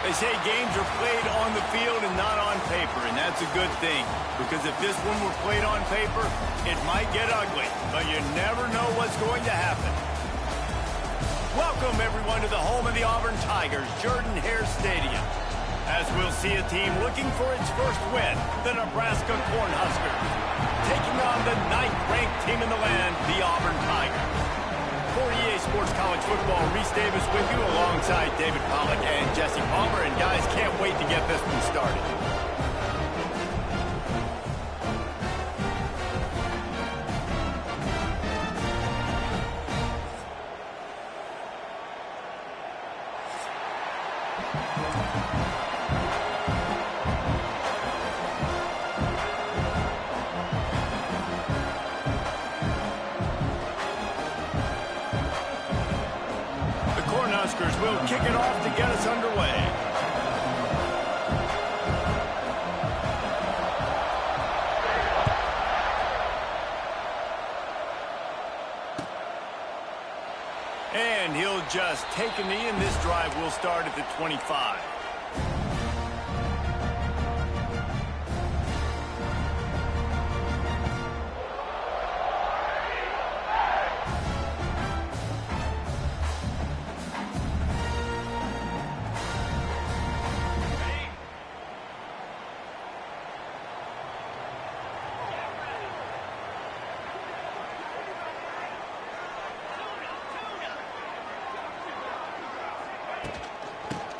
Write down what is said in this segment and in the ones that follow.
They say games are played on the field and not on paper, and that's a good thing. Because if this one were played on paper, it might get ugly, but you never know what's going to happen. Welcome, everyone, to the home of the Auburn Tigers, Jordan-Hare Stadium. As we'll see a team looking for its first win, the Nebraska Cornhuskers, taking on the 9th-ranked team in the land, the Auburn Tigers. For EA Sports College Football, Reese Davis with you alongside David Pollack and Jesse Palmer. And guys, can't wait to get this one started. Will kick it off to get us underway. And he'll just take a knee, and this drive will start at the 25.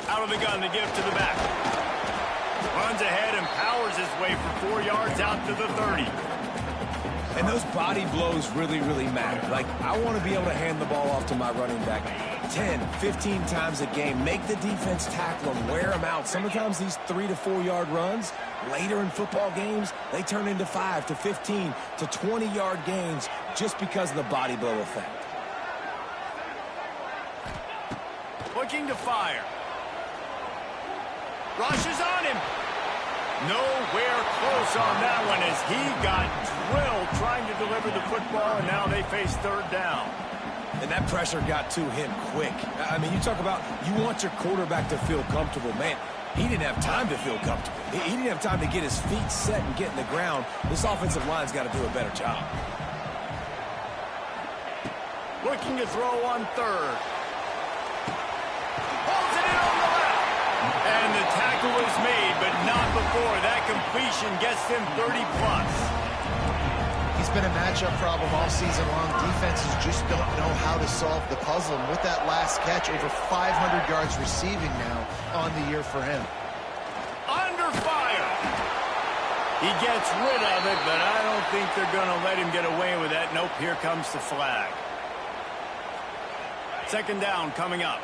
Out of the gun to give to the back. Runs ahead and powers his way for 4 yards out to the 30. And those body blows really, really matter. Like, I want to be able to hand the ball off to my running back 10, 15 times a game. Make the defense tackle them, wear them out. Sometimes these 3 to 4 yard runs, later in football games, they turn into 5 to 15 to 20 yard gains just because of the body blow effect. Looking to fire. Rushes on him. Nowhere close on that one as he got drilled trying to deliver the football, and now they face third down. And that pressure got to him quick. I mean, you talk about you want your quarterback to feel comfortable. Man, he didn't have time to feel comfortable. He didn't have time to get his feet set and get in the ground. This offensive line's got to do a better job. Looking to throw on third. Holds it in on the left. And the tackle was made, but not before. That completion gets them 30-plus. He's been a matchup problem all season long. Defenses just don't know how to solve the puzzle. And with that last catch, over 500 yards receiving now on the year for him. Under fire. He gets rid of it, but I don't think they're going to let him get away with that. Nope, here comes the flag. Second down coming up.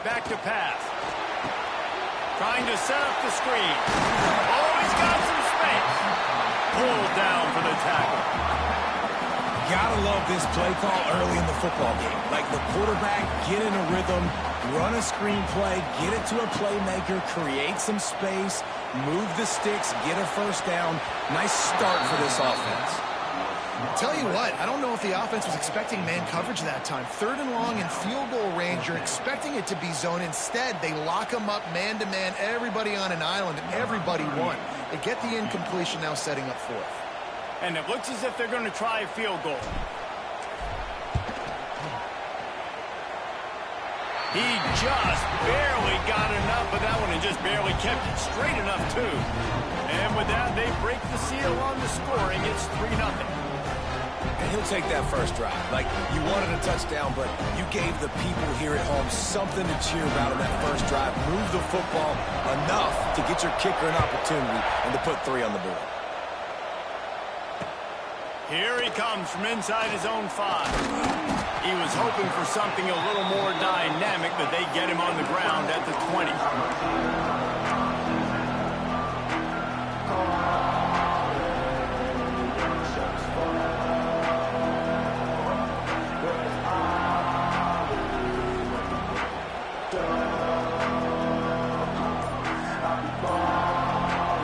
Back to pass. Trying to set up the screen. Oh, he's got some space. Pulled down for the tackle. Gotta love this play call early in the football game. Like the quarterback, get in a rhythm, run a screen play, get it to a playmaker, create some space, move the sticks, get a first down. Nice start for this offense. Tell you what, I don't know if the offense was expecting man coverage that time. Third and long in field goal range, you're expecting it to be zone. Instead, they lock them up man-to-man, everybody on an island, and everybody won. They get the incompletion, now setting up fourth. And it looks as if they're going to try a field goal. He just barely got enough of that one and just barely kept it straight enough, too. And with that, they break the seal on the scoring. It's 3-0. And he'll take that first drive. Like, you wanted a touchdown, but you gave the people here at home something to cheer about in that first drive. Move the football enough to get your kicker an opportunity and to put 3 on the board. Here he comes from inside his own 5. He was hoping for something a little more dynamic, but they get him on the ground at the 20.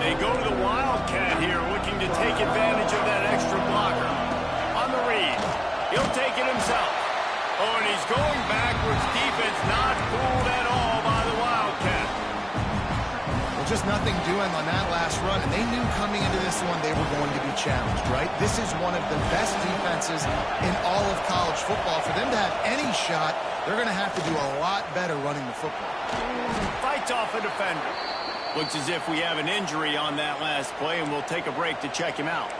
They go to the Wildcat here, looking to take advantage of that extra blocker. On the read, he'll take it himself. Oh, and he's going backwards. Defense not fooled at all by the Wildcat. Well, just nothing doing on that last run, and they knew coming into this one they were going to be challenged, right? This is one of the best defenses in all of college football. For them to have any shot, they're going to have to do a lot better running the football. Fights off a defender. Looks as if we have an injury on that last play, and we'll take a break to check him out.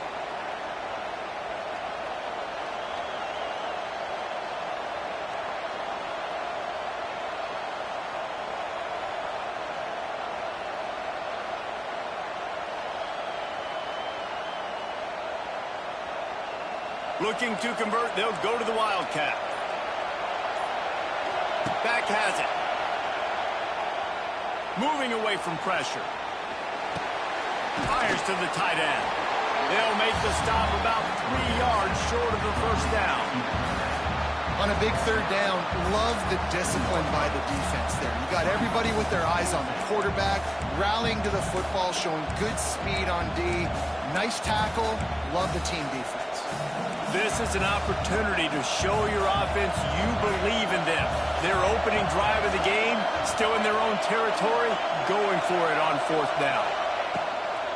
Looking to convert, they'll go to the Wildcat. Back has it. Moving away from pressure. Fires to the tight end. They'll make the stop about 3 yards short of the first down. On a big third down, love the discipline by the defense there. You got everybody with their eyes on the quarterback, rallying to the football, showing good speed on D. Nice tackle. Love the team defense. This is an opportunity to show your offense you believe in them. Their opening drive of the game, still in their own territory, going for it on fourth down.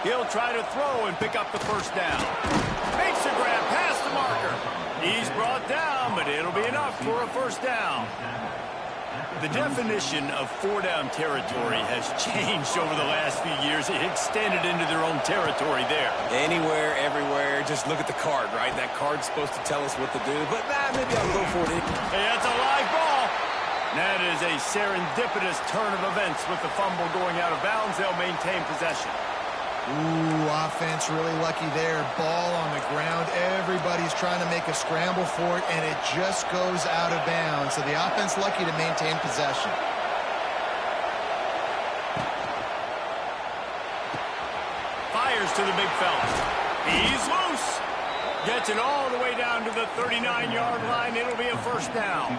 He'll try to throw and pick up the first down. Makes a grab past the marker. He's brought down, but it'll be enough for a first down. The definition of four-down territory has changed over the last few years. It extended into their own territory there. Anywhere, everywhere, just look at the card, right? That card's supposed to tell us what to do, but maybe I'll go for it. Hey, that's a live ball. That is a serendipitous turn of events with the fumble going out of bounds. They'll maintain possession. Ooh, offense really lucky there. Ball on the ground. Everybody's trying to make a scramble for it, and it just goes out of bounds. So the offense lucky to maintain possession. Fires to the big fella. He's loose. Gets it all the way down to the 39-yard line. It'll be a first down.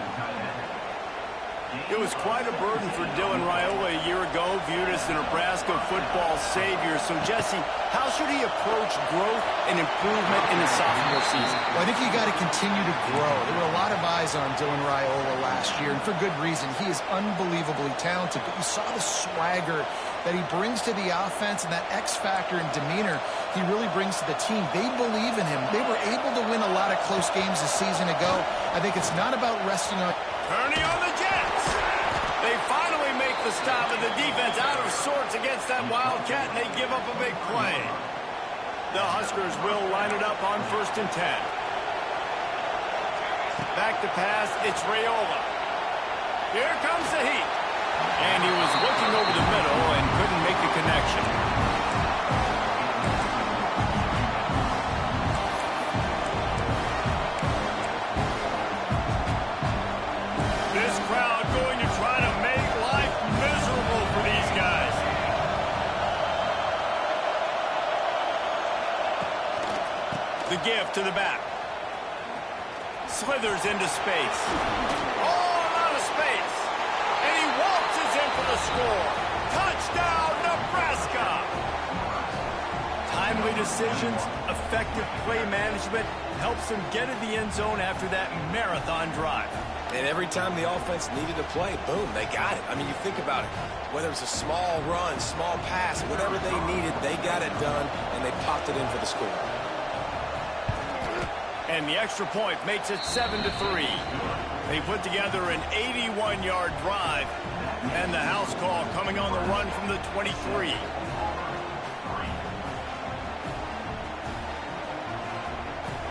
It was quite a burden for Dylan Raiola a year ago, viewed as the Nebraska football savior. So, Jesse, how should he approach growth and improvement in his sophomore season? Well, I think you got to continue to grow. There were a lot of eyes on Dylan Raiola last year, and for good reason. He is unbelievably talented, but you saw the swagger that he brings to the offense and that X factor and demeanor he really brings to the team. They believe in him. They were able to win a lot of close games a season ago. I think it's not about resting on... Turning on the Jets. They finally make the stop, and the defense out of sorts against that Wildcat, and they give up a big play. The Huskers will line it up on 1st and 10. Back to pass, it's Raiola. Here comes the heat. And he was looking over the middle and couldn't make the connection. This crowd going to try to make life miserable for these guys. The give to the back. Slithers into space. All out of space. And he waltzes in for the score. Touchdown, Nebraska! Timely decisions, effective play management helps them get in the end zone after that marathon drive. And every time the offense needed to play, boom, they got it. I mean, you think about it. Whether it's a small run, small pass, whatever they needed, they got it done, and they popped it in for the score. And the extra point makes it 7-3. They put together an 81-yard drive, and the house call coming on the run from the 23.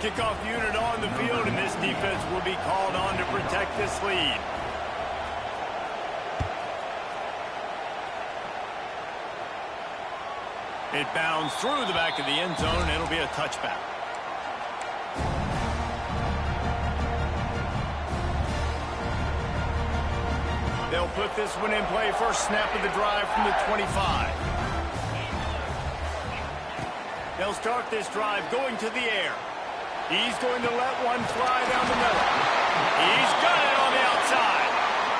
Kickoff unit on the field, and this defense will be called on to protect this lead. It bounds through the back of the end zone. It'll be a touchback. They'll put this one in play. First snap of the drive from the 25. They'll start this drive going to the air. He's going to let one fly down the middle. He's got it on the outside.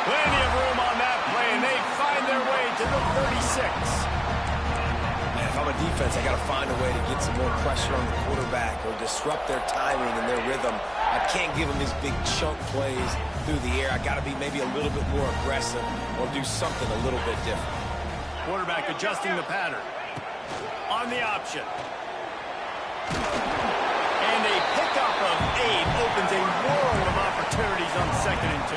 Plenty of room on that play, and they find their way to the 36. And if I'm a defense, I got to find a way to get some more pressure on the quarterback or disrupt their timing and their rhythm. I can't give him these big chunk plays through the air. I got to be maybe a little bit more aggressive or do something a little bit different. Quarterback adjusting the pattern. On the option. And a pickup of 8 opens a world of opportunities on 2nd and 2.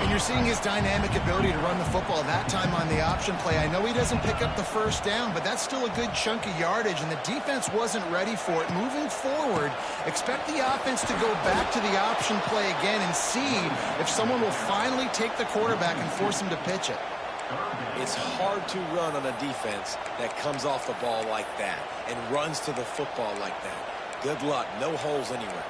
And you're seeing his dynamic ability to run the football that time on the option play. I know he doesn't pick up the first down, but that's still a good chunk of yardage, and the defense wasn't ready for it. Moving forward, expect the offense to go back to the option play again and see if someone will finally take the quarterback and force him to pitch it. It's hard to run on a defense that comes off the ball like that and runs to the football like that. Good luck. No holes anywhere.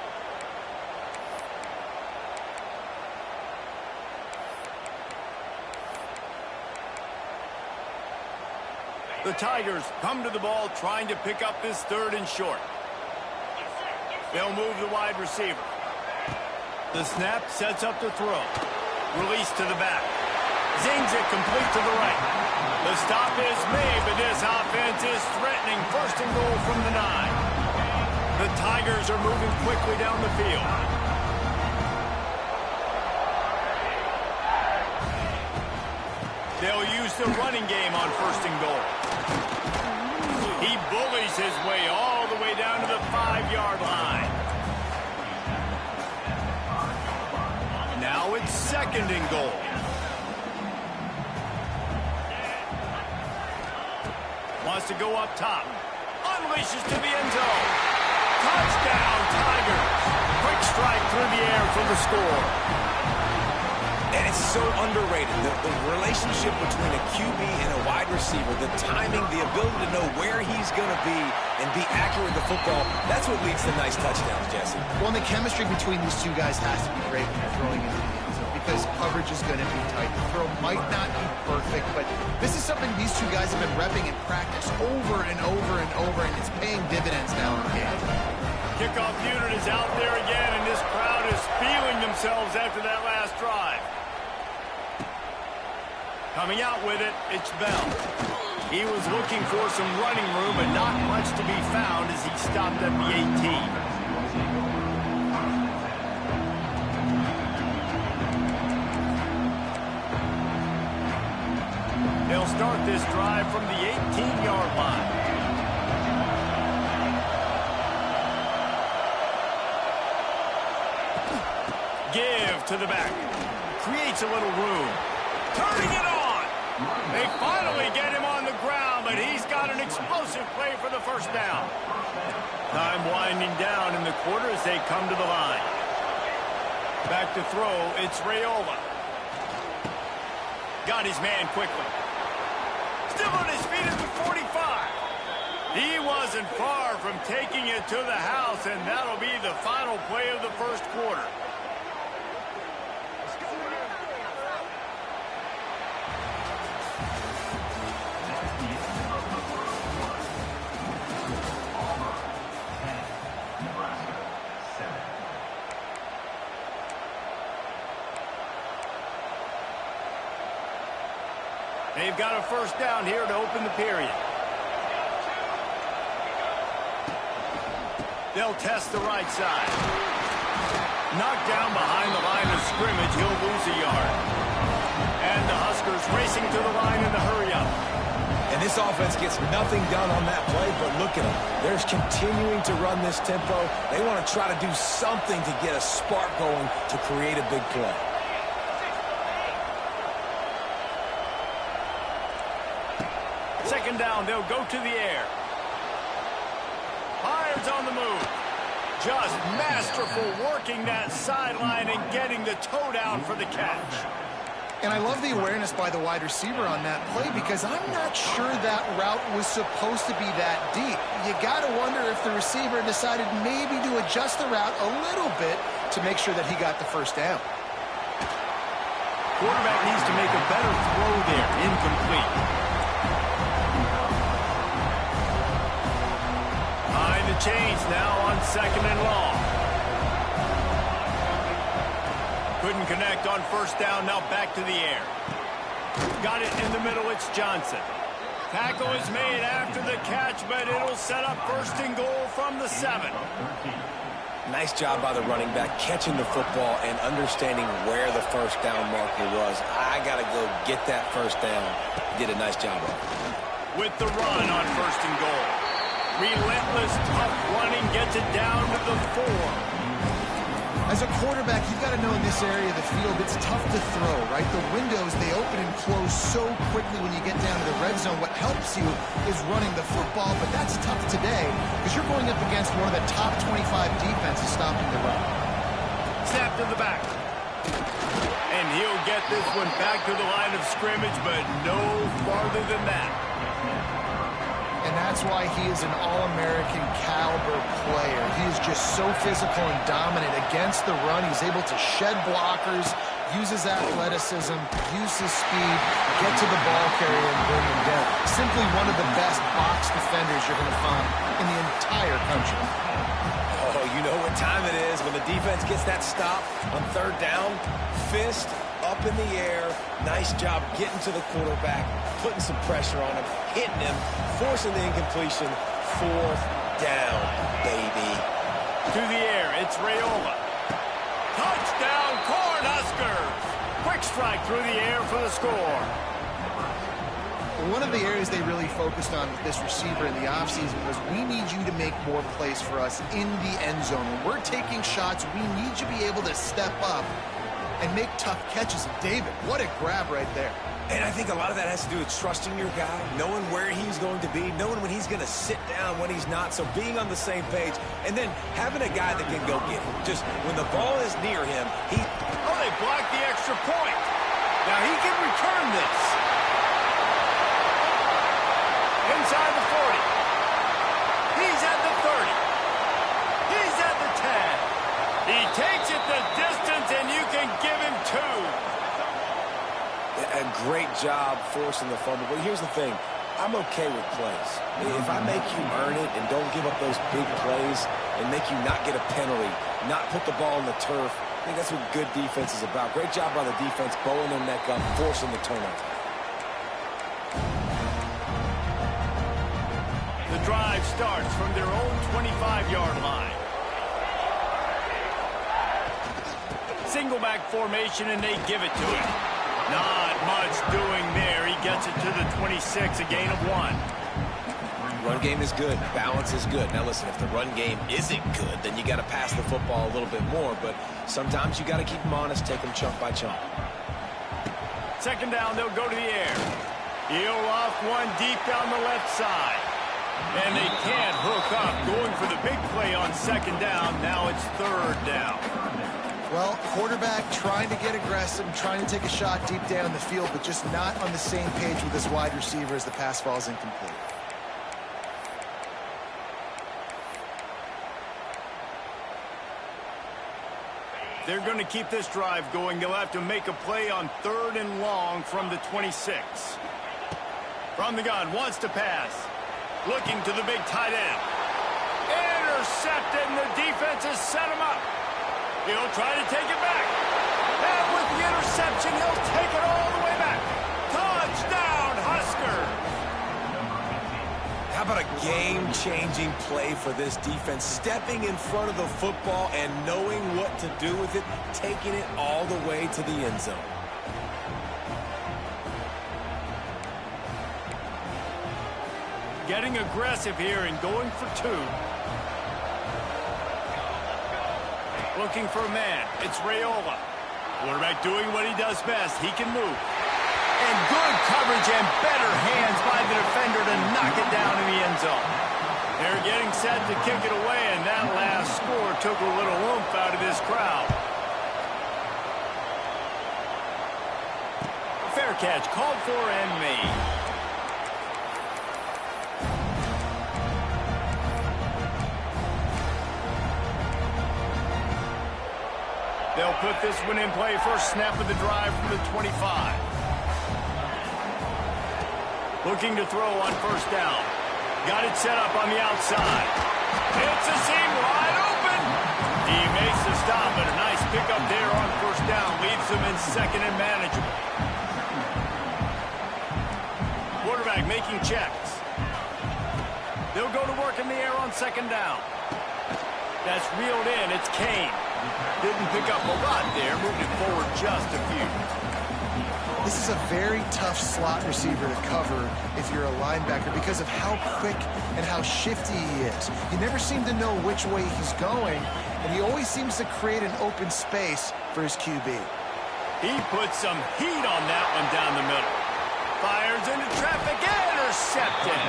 The Tigers come to the ball trying to pick up this 3rd and short. They'll move the wide receiver. The snap sets up the throw. Release to the back. Zings it complete to the right. The stop is made, but this offense is threatening 1st and goal from the 9. The Tigers are moving quickly down the field. They'll use the running game on 1st and goal. He bullies his way all the way down to the 5-yard line. Now it's 2nd and goal. Wants to go up top. Unleashes to the end zone. Touchdown, Tigers. Quick strike through the air for the score. And it's so underrated. The relationship between a QB and a wide receiver, the timing, the ability to know where he's going to be and be accurate with the football, that's what leads to nice touchdowns, Jesse. Well, and the chemistry between these two guys has to be great when you're throwing into the end zone because coverage is going to be tight. The throw might not be perfect, but this is something these two guys have been repping in practice over and over and over, and it's paying dividends now in the game. Kickoff unit is out there again, and this crowd is feeling themselves after that last drive. Coming out with it, it's Bell. He was looking for some running room, but not much to be found as he stopped at the 18. They'll start this drive from the 18-yard line. Give to the back. Creates a little room. Turning it on. They finally get him on the ground, but he's got an explosive play for the 1st down. Time winding down in the quarter as they come to the line. Back to throw, it's Raiola. Got his man quickly. Still on his feet at the 45. He wasn't far from taking it to the house, and that'll be the final play of the 1st quarter. They've got a 1st down here to open the period. They'll test the right side. Knocked down behind the line of scrimmage, he'll lose a yard. And the Huskers racing to the line in the hurry-up. And this offense gets nothing done on that play, but look at them. They're continuing to run this tempo. They want to try to do something to get a spark going to create a big play. Second down, they'll go to the air. Hires on the move. Just masterful working that sideline and getting the toe down for the catch. And I love the awareness by the wide receiver on that play because I'm not sure that route was supposed to be that deep. You got to wonder if the receiver decided maybe to adjust the route a little bit to make sure that he got the 1st down. Quarterback needs to make a better throw there. Incomplete. Behind the chains now on 2nd and long. Couldn't connect on 1st down, now back to the air. Got it in the middle, it's Johnson. Tackle is made after the catch, but it'll set up 1st and goal from the 7. Nice job by the running back, catching the football and understanding where the first down marker was. I got to go get that first down. He did a nice job of it. With the run on 1st and goal. Relentless, tough running gets it down to the 4. As a quarterback, you've got to know in this area of the field, it's tough to throw, right? The windows, they open and close so quickly when you get down to the red zone. What helps you is running the football, but that's tough today because you're going up against one of the top 25 defenses stopping the run. Snap to the back. And he'll get this one back to the line of scrimmage, but no farther than that. And that's why he is an All-American caliber player. He is just so physical and dominant against the run. He's able to shed blockers, use his athleticism, use his speed, get to the ball carrier and bring him down. Simply one of the best box defenders you're going to find in the entire country. Oh, you know what time it is when the defense gets that stop on 3rd down. Fist up in the air. Nice job getting to the quarterback, putting some pressure on him, hitting him, forcing the incompletion. 4th down, baby. To the air, it's Raiola. Touchdown, Cornhuskers! Quick strike through the air for the score. One of the areas they really focused on with this receiver in the offseason was we need you to make more plays for us in the end zone. When we're taking shots, we need you to be able to step up and make tough catches. And David, what a grab right there. And I think a lot of that has to do with trusting your guy, knowing where he's going to be, knowing when he's going to sit down, when he's not, so being on the same page, and then having a guy that can go get it. Just when the ball is near him, he... Oh, they blocked the extra point. Now he can return this. Inside the 40. He's at the 30. He's at the 10. He takes it the distance, and you can give him 2. A great job forcing the fumble. But here's the thing. I'm okay with plays. If I make you earn it and don't give up those big plays and make you not get a penalty, not put the ball on the turf, I think that's what good defense is about. Great job by the defense, bowing their neck up, forcing the turnover. The drive starts from their own 25-yard line. Single back formation, and they give it to him. Not much doing there. He gets it to the 26, a gain of 1. Run game is good. Balance is good. Now listen, if the run game isn't good, then you got to pass the football a little bit more. But sometimes you got to keep them honest, take them chunk by chunk. 2nd down, they'll go to the air. He'll off one deep down the left side. And they can't hook up. Going for the big play on 2nd down. Now it's 3rd down. Well, quarterback trying to get aggressive, trying to take a shot deep down the field, but just not on the same page with his wide receiver as the pass falls incomplete. They're going to keep this drive going. They'll have to make a play on 3rd and long from the 26. From the gun, wants to pass. Looking to the big tight end. Intercepted, and the defense has set him up. He'll try to take it back. And with the interception, he'll take it all the way back. Touchdown, Huskers! How about a game-changing play for this defense? Stepping in front of the football and knowing what to do with it, taking it all the way to the end zone. Getting aggressive here and going for 2. Looking for a man. It's Raiola. Quarterback doing what he does best. He can move. And good coverage and better hands by the defender to knock it down in the end zone. They're getting set to kick it away, and that last score took a little oomph out of this crowd. Fair catch called for and made. They'll put this one in play. First snap of the drive from the 25. Looking to throw on 1st down. Got it set up on the outside. It's a seam wide open. He makes the stop, but a nice pickup there on 1st down. Leaves them in 2nd and manageable. Quarterback making checks. They'll go to work in the air on 2nd down. That's reeled in. It's Kane. Didn't pick up a lot there. Moved it forward just a few. This is a very tough slot receiver to cover if you're a linebacker because of how quick and how shifty he is. You never seem to know which way he's going, and he always seems to create an open space for his QB. He put some heat on that one down the middle. Fires into traffic, intercepted.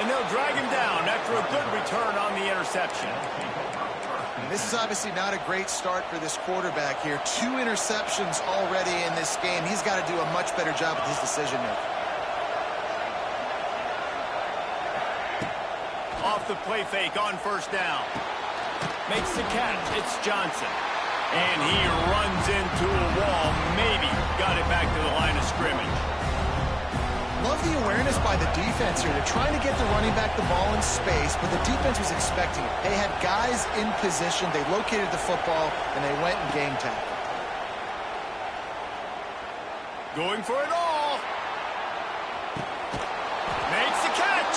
And they'll drag him down after a good return on the interception. This is obviously not a great start for this quarterback here. 2 interceptions already in this game. He's got to do a much better job with his decision-making. Off the play fake on first down. Makes the catch. It's Johnson. And he runs into a wall. Maybe got it back to the line of scrimmage. Love the awareness by the defense here. They're trying to get the running back the ball in space, but the defense was expecting it. They had guys in position. They located the football, and they went and game tackled. Going for it all. Makes the catch.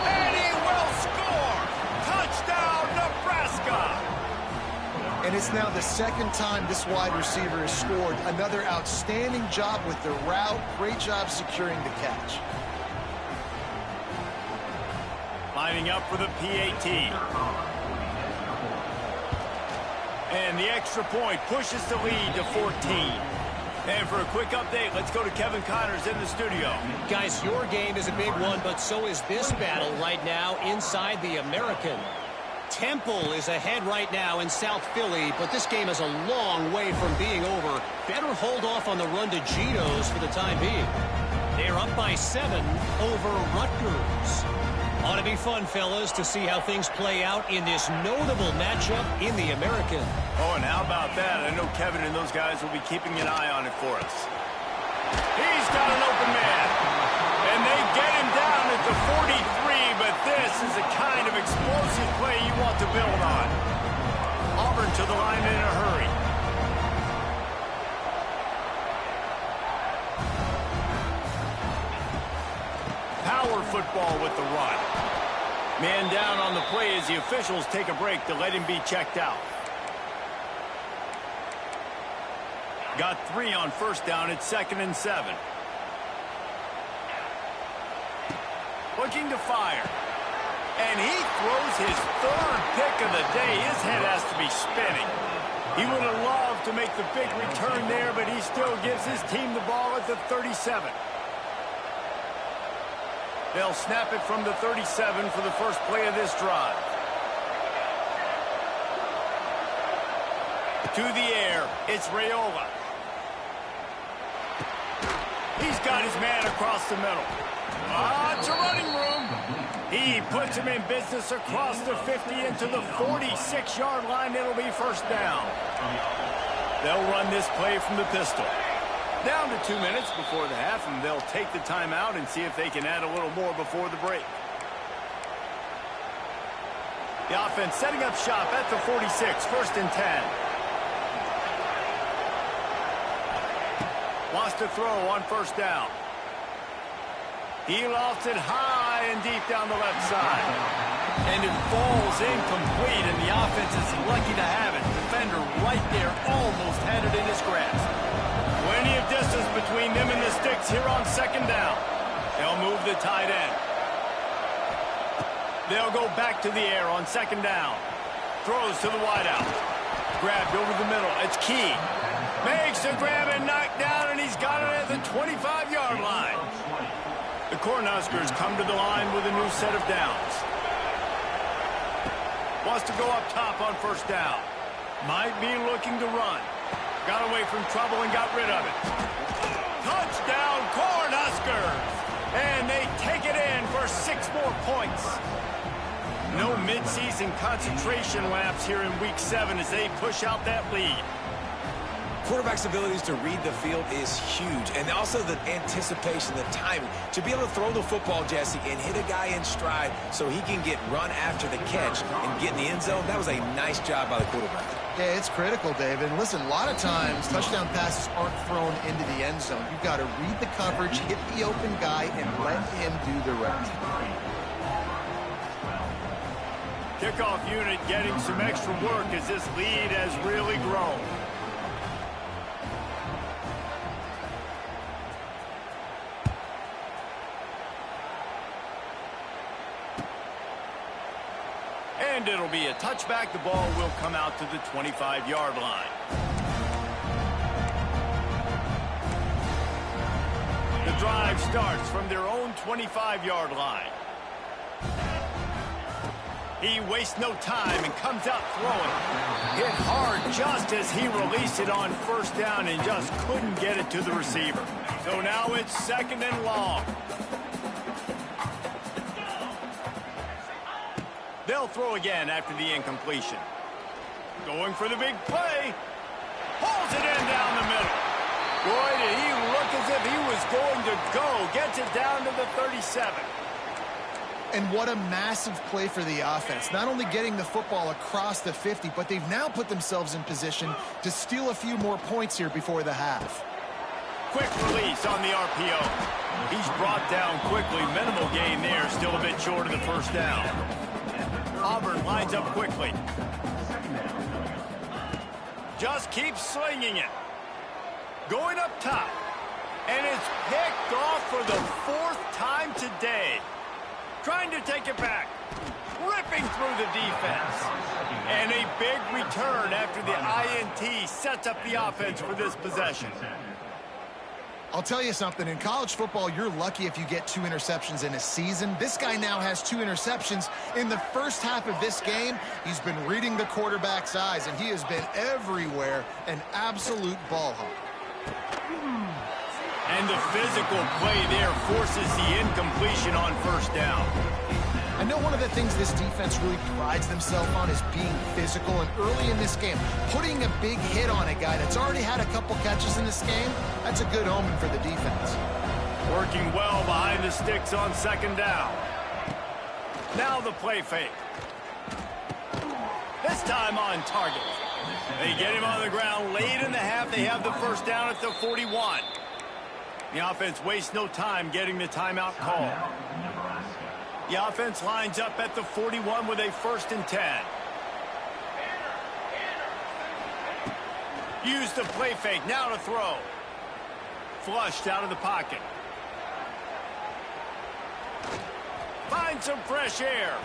And he will score. Touchdown, Nebraska. And it's now the second time this wide receiver has scored. Another outstanding job with the route. Great job securing the catch. Lining up for the PAT. And the extra point pushes the lead to 14. And for a quick update, let's go to Kevin Connors in the studio. Guys, your game is a big one, but so is this battle right now inside the American. Temple is ahead right now in South Philly, but this game is a long way from being over. Better hold off on the run to Geno's for the time being. They're up by 7 over Rutgers. Ought to be fun, fellas, to see how things play out in this notable matchup in the American. Oh, and how about that? I know Kevin and those guys will be keeping an eye on it for us. He's got an open man. And they get him down at the 43, but this is the kind of explosive play you want to build on. Auburn to the line in a hurry. Power football with the run. Man down on the play as the officials take a break to let him be checked out. Got 3 on first down. It's 2nd and 7. Looking to fire. And he throws his 3rd pick of the day. His head has to be spinning. He would have loved to make the big return there, but he still gives his team the ball at the 37. They'll snap it from the 37 for the first play of this drive. To the air, it's Raiola. He's got his man across the middle. It's a running room. He puts him in business across the 50 into the 46-yard line. It'll be first down. They'll run this play from the pistol. Down to 2 minutes before the half, and they'll take the timeout and see if they can add a little more before the break. The offense setting up shop at the 46, 1st and 10. Wants to throw on first down. He lofts it high and deep down the left side. And it falls incomplete, and the offense is lucky to have it. Defender right there almost had it in his grasp. Plenty of distance between them and the sticks here on 2nd down. They'll move the tight end. They'll go back to the air on 2nd down. Throws to the wideout. Grabbed over the middle. It's Key. Makes the grab and knocked down, and he's got it at the 25-yard line. The Cornhuskers come to the line with a new set of downs. Wants to go up top on first down. Might be looking to run. Got away from trouble and got rid of it. Touchdown, Cornhuskers! And they take it in for 6 more points. No midseason concentration laps here in Week 7 as they push out that lead. Quarterback's abilities to read the field is huge, and also the anticipation, the timing. To be able to throw the football, Jesse, and hit a guy in stride so he can get run after the catch and get in the end zone, that was a nice job by the quarterback. Yeah, it's critical, David. And listen, a lot of times touchdown passes aren't thrown into the end zone. You've got to read the coverage, hit the open guy, and let him do the rest. Kickoff unit getting some extra work as this lead has really grown. And it'll be a touchback. The ball will come out to the 25-yard line. The drive starts from their own 25-yard line. He wastes no time and comes out throwing. Hit hard just as he released it on first down and just couldn't get it to the receiver. So now it's 2nd and long. They'll throw again after the incompletion. Going for the big play. Pulls it in down the middle. Boy, did he look as if he was going to go. Gets it down to the 37. And what a massive play for the offense. Not only getting the football across the 50, but they've now put themselves in position to steal a few more points here before the half. Quick release on the RPO. He's brought down quickly. Minimal gain there. Still a bit short of the first down. Auburn lines up quickly. Just keeps slinging it. Going up top. And it's picked off for the 4th time today. Trying to take it back. Ripping through the defense. And a big return after the INT sets up the offense for this possession. I'll tell you something. In college football, you're lucky if you get 2 interceptions in a season. This guy now has 2 interceptions. In the first half of this game, he's been reading the quarterback's eyes, and he has been everywhere, an absolute ball hawk. And the physical play there forces the incompletion on first down. I know one of the things this defense really prides themselves on is being physical, and early in this game, putting a big hit on a guy that's already had a couple catches in this game, that's a good omen for the defense. Working well behind the sticks on 2nd down. Now the play fake. This time on target. They get him on the ground late in the half. They have the first down at the 41. The offense wastes no time getting the timeout call. The offense lines up at the 41 with a 1st and 10. Use the play fake. Now to throw. Flushed out of the pocket. Finds some fresh air.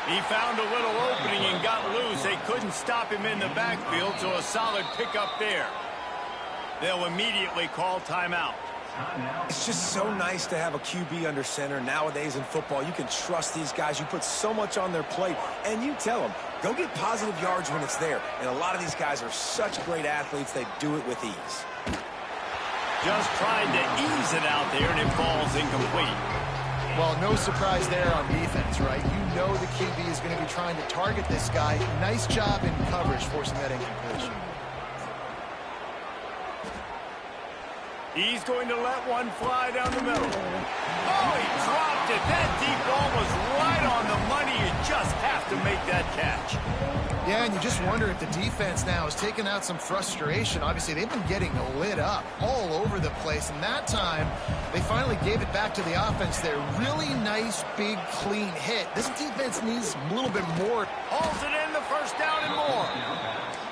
He found a little opening and got loose. They couldn't stop him in the backfield, so a solid pickup there. They'll immediately call timeout. It's just so nice to have a QB under center. Nowadays in football, you can trust these guys. You put so much on their plate, and you tell them, go get positive yards when it's there. And a lot of these guys are such great athletes, they do it with ease. Just trying to ease it out there, and it falls incomplete. Well, no surprise there on defense, right? You know the QB is going to be trying to target this guy. Nice job in coverage forcing that incompletion. He's going to let one fly down the middle. Oh, he dropped it. That deep ball was right on the money. You just have to make that catch. Yeah, and you just wonder if the defense now is taking out some frustration. Obviously, they've been getting lit up all over the place, and that time they finally gave it back to the offense there. Really nice, big, clean hit. This defense needs a little bit more. Hauls it in, the first down and more.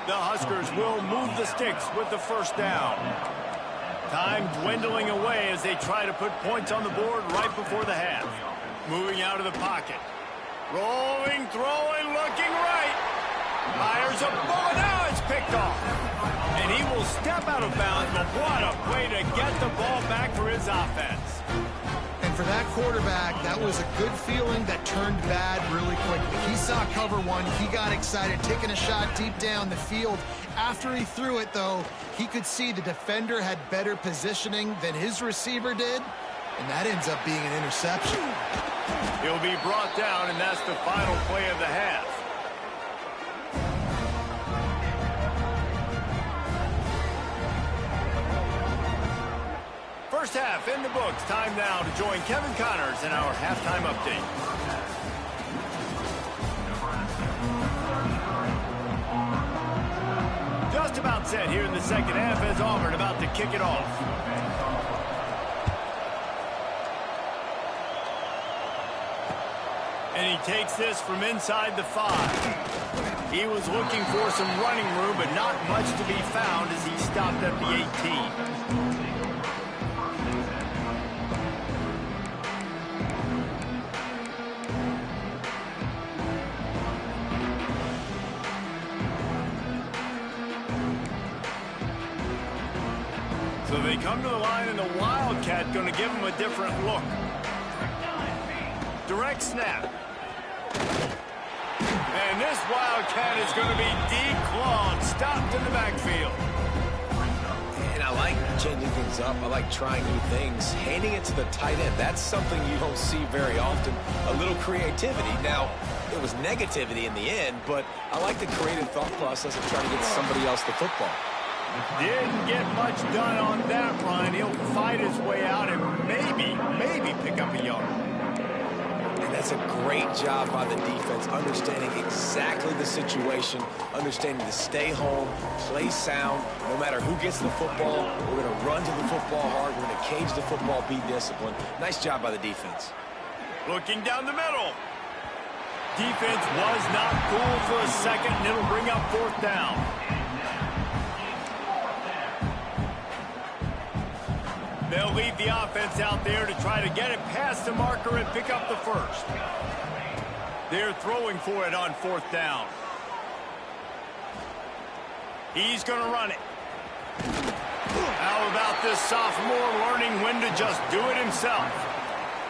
The Huskers will move the sticks with the first down. Time dwindling away as they try to put points on the board right before the half. Moving out of the pocket. Rolling, throwing, looking right. Fires a ball, now it's picked off. And he will step out of bounds, but what a play to get the ball back for his offense. And for that quarterback, that was a good feeling that turned bad really quickly. He saw cover one, he got excited, taking a shot deep down the field. After he threw it, though, he could see the defender had better positioning than his receiver did, and that ends up being an interception. He'll be brought down, and that's the final play of the half. First half in the books. Time now to join Kevin Connors in our halftime update. Just about set here in the second half as Auburn about to kick it off. And he takes this from inside the 5. He was looking for some running room, but not much to be found as he stopped at the 18. So they come to the line, and the Wildcat going to give them a different look. Direct snap. And this Wildcat is going to be declawed, stopped in the backfield. And I like changing things up. I like trying new things. Handing it to the tight end, that's something you don't see very often. A little creativity. Now, it was negativity in the end, but I like the creative thought process of trying to get somebody else the football. Didn't get much done on that run. He'll fight his way out and maybe pick up a yard. And that's a great job by the defense, understanding exactly the situation, understanding to stay home, play sound. No matter who gets the football, we're going to run to the football hard. We're going to cage the football, be disciplined. Nice job by the defense. Looking down the middle. Defense was not fooled for a second, and it'll bring up 4th down. They'll leave the offense out there to try to get it past the marker and pick up the 1st. They're throwing for it on 4th down. He's going to run it. How about this sophomore learning when to just do it himself?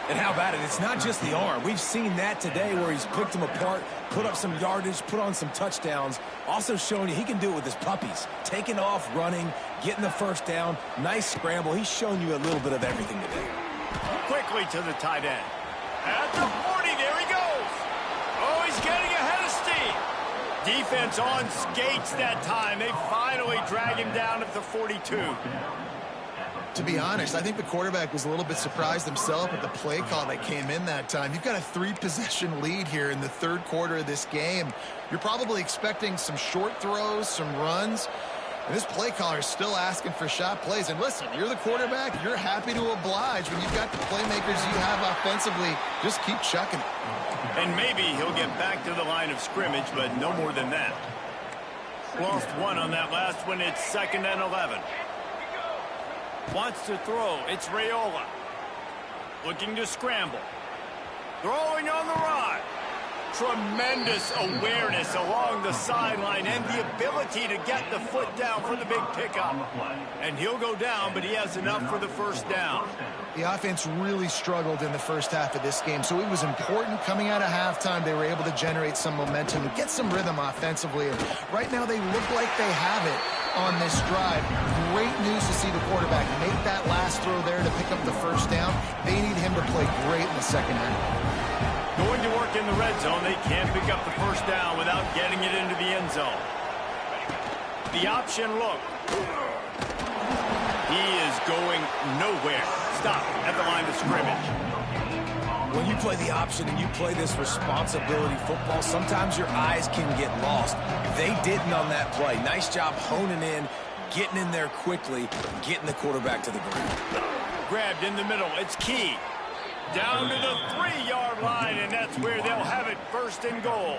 And how about it? It's not just the arm. We've seen that today where he's picked them apart, put up some yardage, put on some touchdowns. Also showing you he can do it with his puppies. Taking off, running, getting the 1st down. Nice scramble. He's shown you a little bit of everything today. Quickly to the tight end. At the 40, there he goes. Oh, he's getting ahead of steam. Defense on skates that time. They finally drag him down at the 42. To be honest, I think the quarterback was a little bit surprised himself at the play call that came in that time. You've got a 3-possession lead here in the 3rd quarter of this game. You're probably expecting some short throws, some runs. And this play caller is still asking for shot plays. And listen, you're the quarterback. You're happy to oblige when you've got the playmakers you have offensively. Just keep chucking it. And maybe he'll get back to the line of scrimmage, but no more than that. Lost 1 on that last one. It's 2nd and 11. Wants to throw. It's Raiola. Looking to scramble. Throwing on the run. Tremendous awareness along the sideline and the ability to get the foot down for the big pickup. And he'll go down, but he has enough for the 1st down. The offense really struggled in the first half of this game, so it was important coming out of halftime. They were able to generate some momentum and get some rhythm offensively. And right now they look like they have it on this drive. Great news to see the quarterback make that last throw there to pick up the 1st down. They need him to play great in the 2nd half. Going to work in the red zone. They can't pick up the 1st down without getting it into the end zone. The option look. He is going nowhere. Stop at the line of scrimmage. When you play the option and you play this responsibility football, sometimes your eyes can get lost. They didn't on that play. Nice job honing in, getting in there quickly, getting the quarterback to the ground. Grabbed in the middle. It's Key. Down to the 3-yard line, and that's where they'll have it 1st and goal.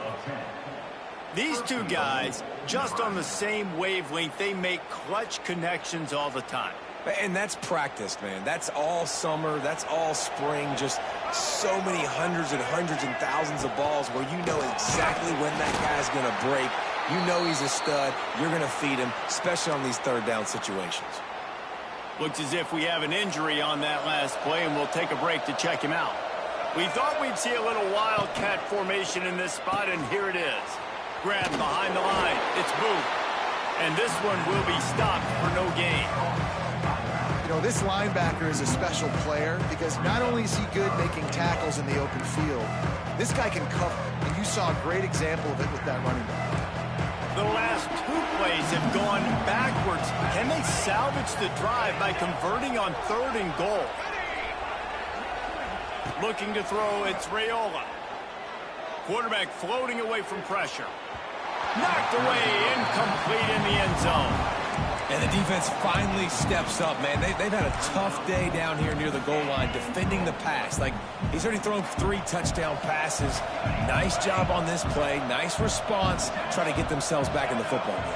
These two guys, just on the same wavelength, they make clutch connections all the time. And that's practice, man. That's all summer. That's all spring. Just so many hundreds and thousands of balls where you know exactly when that guy's going to break. You know he's a stud. You're going to feed him, especially on these 3rd down situations. Looks as if we have an injury on that last play, and we'll take a break to check him out. We thought we'd see a little Wildcat formation in this spot, and here it is. Grabbed behind the line. It's Booth. And this one will be stopped for no gain. You know, this linebacker is a special player because not only is he good making tackles in the open field, this guy can cover. And you saw a great example of it with that running back. The last 2 plays have gone backwards. Can they salvage the drive by converting on 3rd and goal? Looking to throw, it's Raiola. Quarterback floating away from pressure. Knocked away, incomplete in the end zone. And the defense finally steps up, man. They've had a tough day down here near the goal line defending the pass. Like, he's already thrown 3 touchdown passes. Nice job on this play. Nice response. Try to get themselves back in the football game.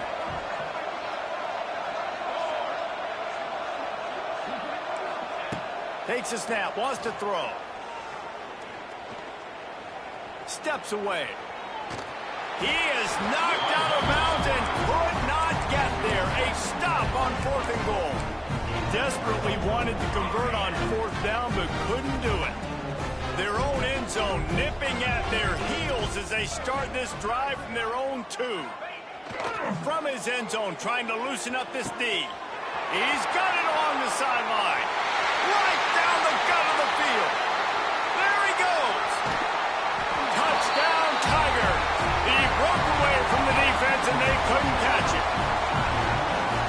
Takes a snap, wants to throw. Steps away. He is knocked out of bounds and could not get there. A stop on 4th and goal. Desperately wanted to convert on 4th down, but couldn't do it. Their own end zone nipping at their heels as they start this drive from their own 2. From his end zone, trying to loosen up this D. He's got it along the sideline. Right down the gut of the field. There he goes. Touchdown, Tigers. He broke away from the defense, and they couldn't catch it.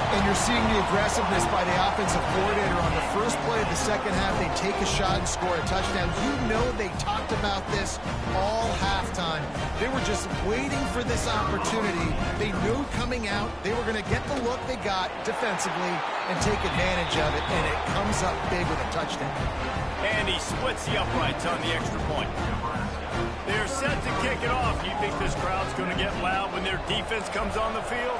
And you're seeing the aggressiveness by the offensive coordinator on the first play of the second half. They take a shot and score a touchdown. You know they talked about this all halftime. They were just waiting for this opportunity. They knew coming out they were going to get the look they got defensively and take advantage of it, and it comes up big with a touchdown. And he splits the uprights on the extra point. They're set to kick it off. You think this crowd's going to get loud when their defense comes on the field?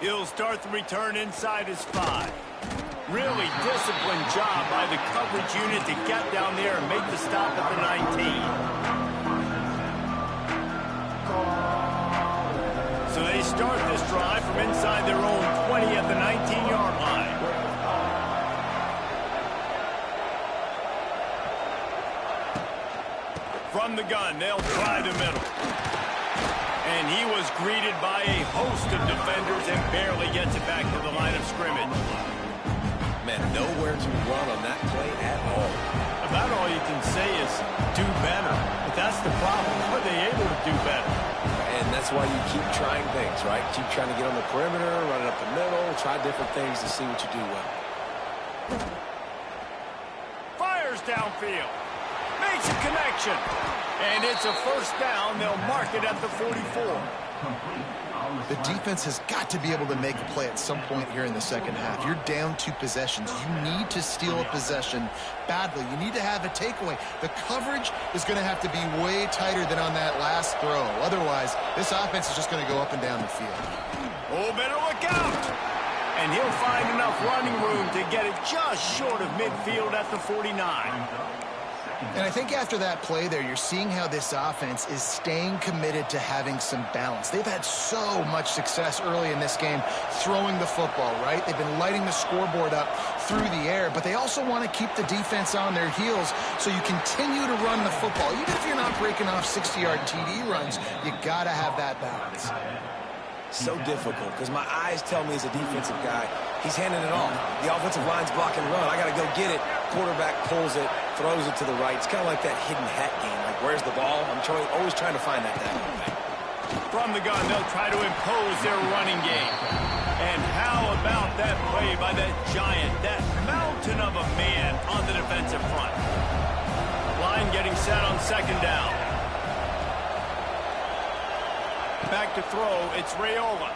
He'll start the return inside his 5. Really disciplined job by the coverage unit to get down there and make the stop at the 19. So they start this drive from inside their own 20 at the 19-yard line. From the gun, they'll try the middle. And he was greeted by a host of defenders and barely gets it back to the line of scrimmage. Man, nowhere to run on that play at all. About all you can say is do better. But that's the problem. Are they able to do better? And that's why you keep trying things, right? Keep trying to get on the perimeter, run it up the middle, try different things to see what you do well. Fires downfield. Makes a connection. And it's a first down. They'll mark it at the 44. The defense has got to be able to make a play at some point here in the second half. You're down 2 possessions. You need to steal a possession badly. You need to have a takeaway. The coverage is going to have to be way tighter than on that last throw. Otherwise, this offense is just going to go up and down the field. Oh, better look out. And he'll find enough running room to get it just short of midfield at the 49. And I think after that play there, you're seeing how this offense is staying committed to having some balance. They've had so much success early in this game throwing the football, right? They've been lighting the scoreboard up through the air, but they also want to keep the defense on their heels so you continue to run the football. Even if you're not breaking off 60-yard TD runs, you got to have that balance. So difficult because my eyes tell me as a defensive guy, he's handing it off. The offensive line's blocking run. I got to go get it. Quarterback pulls it, throws it to the right. It's kind of like that hidden hat game. Like, where's the ball? I'm always trying to find that down. From the gun, they'll try to impose their running game. And how about that play by that giant, that mountain of a man on the defensive front? Line getting set on second down. Back to throw, it's Raiola.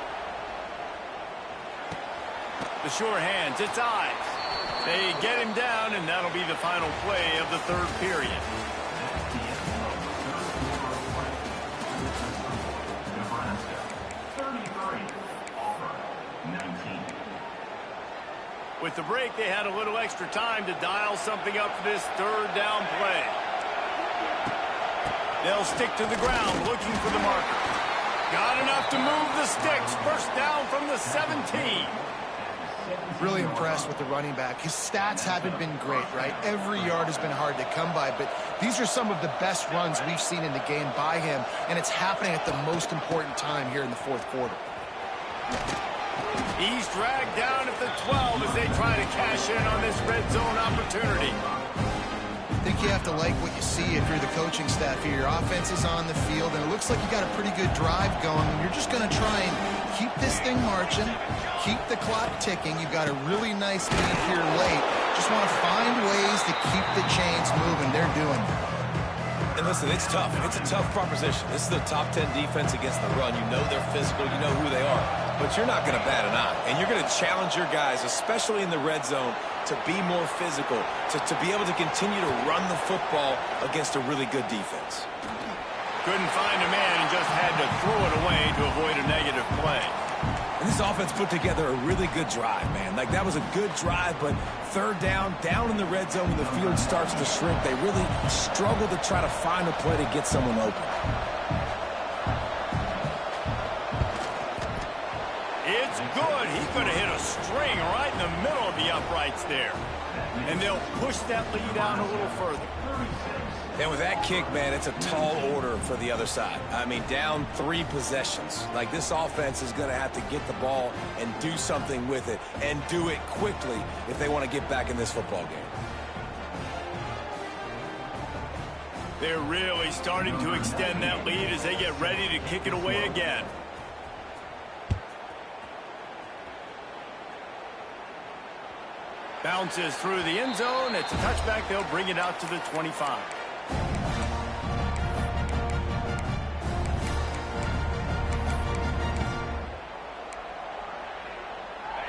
The sure hands, it's Ives. They get him down, and that'll be the final play of the third period. With the break, they had a little extra time to dial something up for this third down play. They'll stick to the ground, looking for the marker. Got enough to move the sticks. First down from the 17. Really impressed with the running back. His stats haven't been great, right? Every yard has been hard to come by, but these are some of the best runs we've seen in the game by him, and it's happening at the most important time here in the fourth quarter. He's dragged down at the 12 as they try to cash in on this red zone opportunity. I think you have to like what you see if you're the coaching staff here. Your offense is on the field, and it looks like you got a pretty good drive going. You're just going to try and keep this thing marching, keep the clock ticking. You've got a really nice lead here late. Just want to find ways to keep the chains moving. They're doing it. And listen, it's tough. It's a tough proposition. This is the top 10 defense against the run. You know they're physical. You know who they are. But you're not going to bat an eye. And you're going to challenge your guys, especially in the red zone, to be more physical, to be able to continue to run the football against a really good defense. Couldn't find a man and just had to throw it away to avoid a negative play. And this offense put together a really good drive, man. Like, that was a good drive, but third down in the red zone when the field starts to shrink, they really struggle to try to find a play to get someone open. It's good. He could have hit a string right in the middle of the uprights there. And they'll push that lead out a little further. And with that kick, man, it's a tall order for the other side. I mean, down 3 possessions. Like, this offense is going to have to get the ball and do something with it, and do it quickly if they want to get back in this football game. They're really starting to extend that lead as they get ready to kick it away again. Bounces through the end zone. It's a touchback. They'll bring it out to the 25.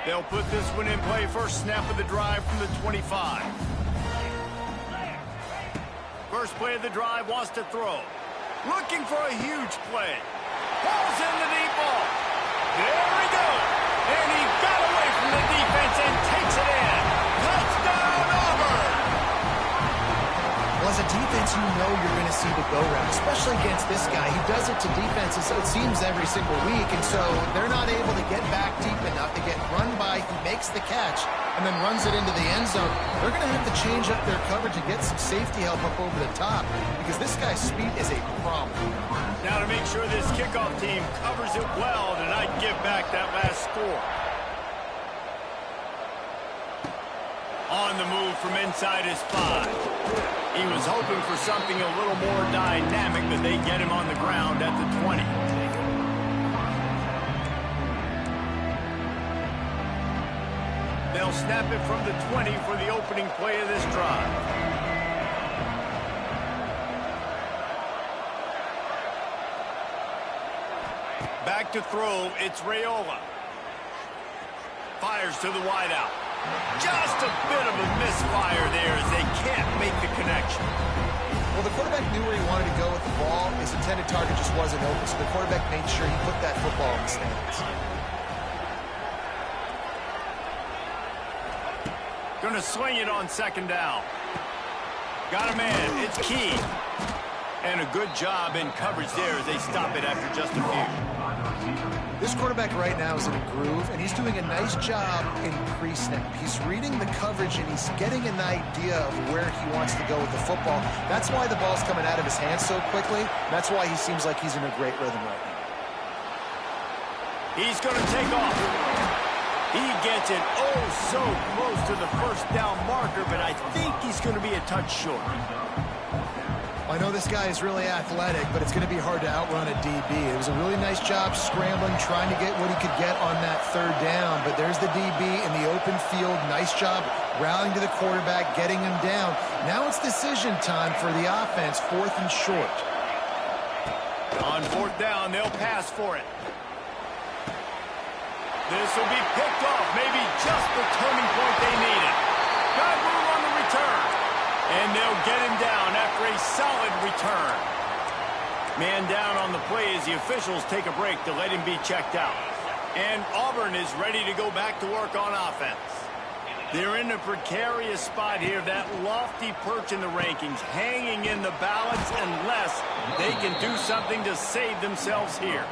They'll put this one in play. First snap of the drive from the 25. First play of the drive, wants to throw. Looking for a huge play. Pulls in the deep ball. There we go. And he got away from the defense and takes it in. Touchdown, Auburn! Well, as a defense, you know you're going to see the go-round, especially against this guy. He does it to defenses, it seems, every single week, and so they're not able to get back deep enough. They get run by, he makes the catch, and then runs it into the end zone. They're going to have to change up their coverage and get some safety help up over the top, because this guy's speed is a problem. Now to make sure this kickoff team covers it well to not give back that last score. On the move from inside his 5. He was hoping for something a little more dynamic, but they get him on the ground at the 20. They'll snap it from the 20 for the opening play of this drive. Back to throw, it's Raiola. Fires to the wideout. Just a bit of a misfire there as they can't make the connection. Well, the quarterback knew where he wanted to go with the ball. His intended target just wasn't open, so the quarterback made sure he put that football in the stands. Gonna swing it on second down. Got a man, it's Key. And a good job in coverage there as they stop it after just a few. This quarterback right now is in a groove, and he's doing a nice job in pre-snap. He's reading the coverage, and he's getting an idea of where he wants to go with the football. That's why the ball's coming out of his hands so quickly. That's why he seems like he's in a great rhythm right now. He's going to take off. He gets it oh so close to the first down marker, but I think he's going to be a touch short. I know this guy is really athletic, but it's going to be hard to outrun a DB. It was a really nice job scrambling, trying to get what he could get on that third down, but there's the DB in the open field. Nice job rallying to the quarterback, getting him down. Now it's decision time for the offense, 4th and short. On 4th down, they'll pass for it. This will be picked off, maybe just the turning point they needed. Got room on the return. And they'll get him down after a solid return. Man down on the play as the officials take a break to let him be checked out. And Auburn is ready to go back to work on offense. They're in a precarious spot here, that lofty perch in the rankings, hanging in the balance unless they can do something to save themselves here.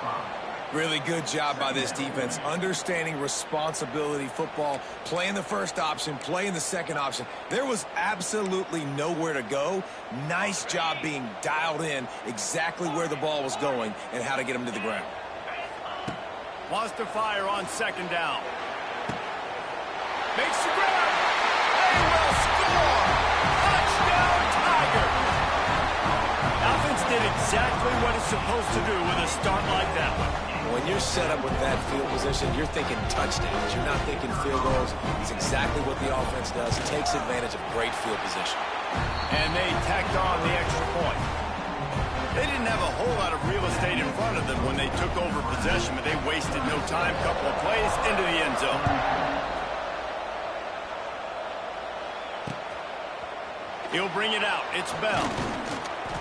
Really good job by this defense, understanding responsibility football, playing the first option, playing the second option. There was absolutely nowhere to go. Nice job being dialed in exactly where the ball was going and how to get him to the ground. Wants to fire on second down. Makes the grab. They will score. Touchdown, Tigers. Offense did exactly what it's supposed to do with a start like that one. When you're set up with that field position, you're thinking touchdowns. You're not thinking field goals. It's exactly what the offense does. Takes advantage of great field position. And they tacked on the extra point. They didn't have a whole lot of real estate in front of them when they took over possession, but they wasted no time. Couple of plays into the end zone. He'll bring it out. It's Bell.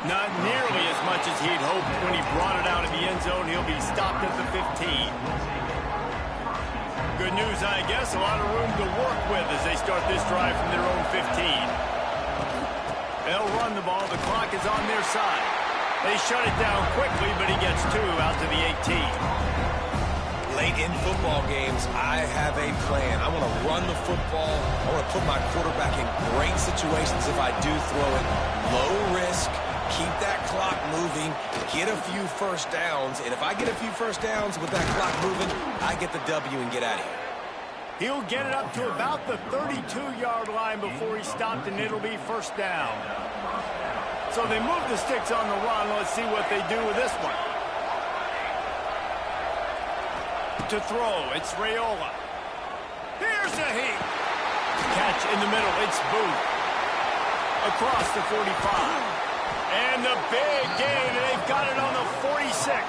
Not nearly as much as he'd hoped when he brought it out of the end zone. He'll be stopped at the 15. Good news, I guess. A lot of room to work with as they start this drive from their own 15. They'll run the ball. The clock is on their side. They shut it down quickly, but he gets 2 out to the 18. Late in football games, I have a plan. I want to run the football. I want to put my quarterback in great situations if I do throw it. Low risk, keep that clock moving, get a few first downs. And if I get a few first downs with that clock moving, I get the W and get out of here. He'll get it up to about the 32-yard line before he's stopped, and it'll be first down. So they move the sticks on the run. Let's see what they do with this one. To throw, it's Raiola. Here's the heat. Catch in the middle, it's Booth. Across the 45. And the big gain, and they've got it on the 46.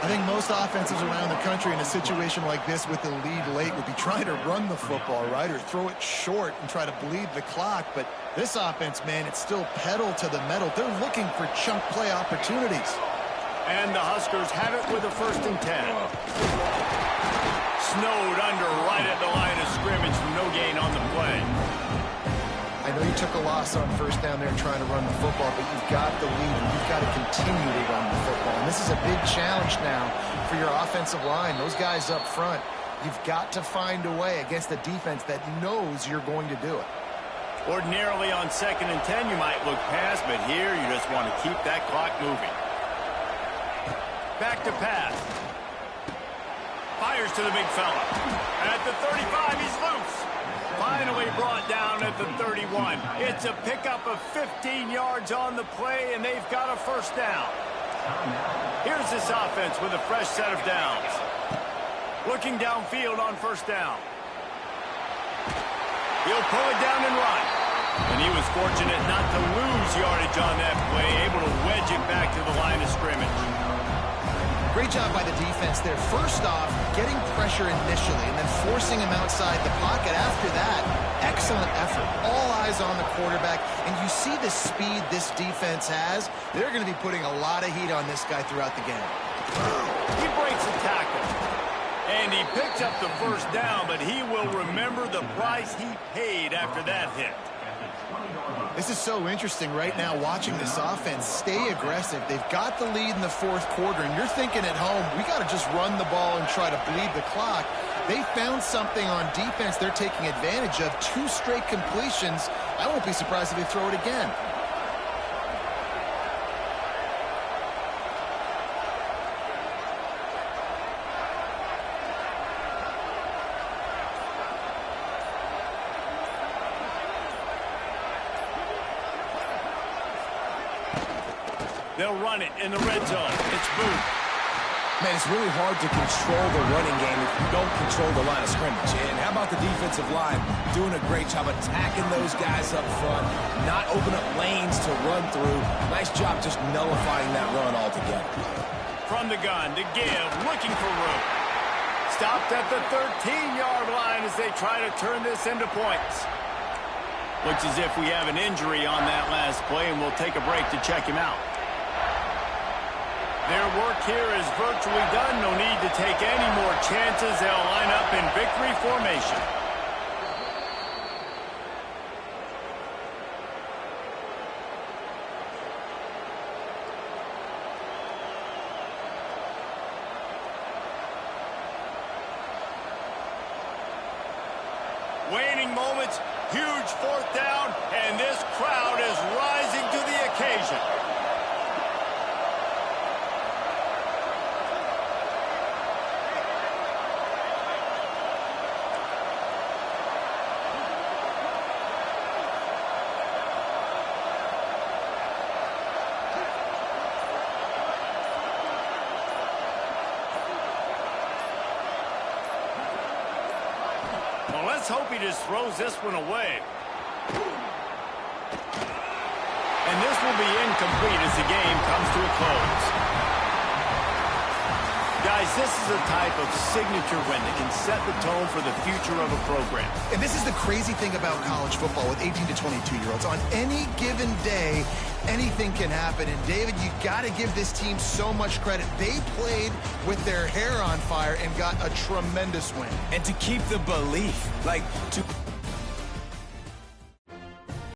I think most offenses around the country in a situation like this with the lead late would be trying to run the football, right, or throw it short and try to bleed the clock. But this offense, man, it's still pedal to the metal. They're looking for chunk play opportunities. And the Huskers have it with a 1st and 10. Snowed under right at the line of scrimmage from no gain on the play. I know you took a loss on 1st down there trying to run the football, but you've got the lead, and you've got to continue to run the football. And this is a big challenge now for your offensive line. Those guys up front, you've got to find a way against a defense that knows you're going to do it. Ordinarily on 2nd and 10, you might look past, but here you just want to keep that clock moving. Back to pass. Fires to the big fella. At the 35, he's loose. Finally brought down at the 31. It's a pickup of 15 yards on the play, and they've got a 1st down. Here's this offense with a fresh set of downs. Looking downfield on 1st down. He'll pull it down and run. And he was fortunate not to lose yardage on that play, able to wedge it back to the line of scrimmage. Great job by the defense there. First off, getting pressure initially and then forcing him outside the pocket. After that, excellent effort. All eyes on the quarterback. And you see the speed this defense has. They're going to be putting a lot of heat on this guy throughout the game. He breaks a tackle. And he picks up the 1st down, but he will remember the price he paid after that hit. This is so interesting right now watching this offense stay aggressive. They've got the lead in the 4th quarter, and you're thinking at home, we got to just run the ball and try to bleed the clock. They found something on defense they're taking advantage of. 2 straight completions. I won't be surprised if they throw it again. They'll run it in the red zone. It's Booth. Man, it's really hard to control the running game if you don't control the line of scrimmage. And how about the defensive line doing a great job attacking those guys up front, not open up lanes to run through. Nice job just nullifying that run altogether. From the gun to give, looking for room. Stopped at the 13-yard line as they try to turn this into points. Looks as if we have an injury on that last play, and we'll take a break to check him out. Their work here is virtually done. No need to take any more chances. They'll line up in victory formation. Waning moments, huge 4th down, and this crowd is rising to the occasion. Let's hope he just throws this one away. And this will be incomplete as the game comes to a close. Guys, this is a type of signature win that can set the tone for the future of a program. And this is the crazy thing about college football with 18 to 22-year-olds. On any given day, anything can happen. And, David, you got to give this team so much credit. They played with their hair on fire and got a tremendous win. And to keep the belief, like, to